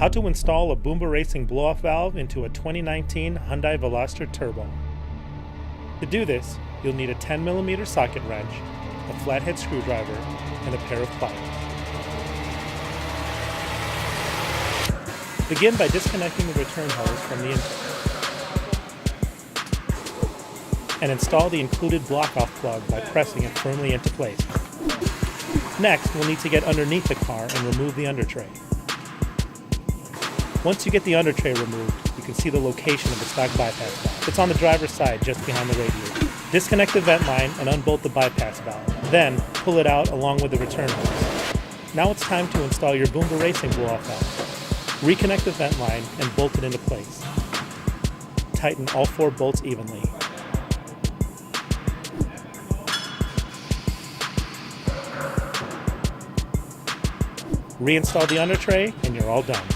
How to install a Boomba Racing blow-off valve into a 2019 Hyundai Veloster Turbo. To do this, you'll need a 10mm socket wrench, a flathead screwdriver, and a pair of pliers. Begin by disconnecting the return hose from the intake and install the included block-off plug by pressing it firmly into place. Next, we'll need to get underneath the car and remove the undertray. Once you get the undertray removed, you can see the location of the stock bypass valve. It's on the driver's side just behind the radiator. Disconnect the vent line and unbolt the bypass valve. Then, pull it out along with the return hose. Now it's time to install your Boomba Racing blow-off valve. Reconnect the vent line and bolt it into place. Tighten all 4 bolts evenly. Reinstall the undertray and you're all done.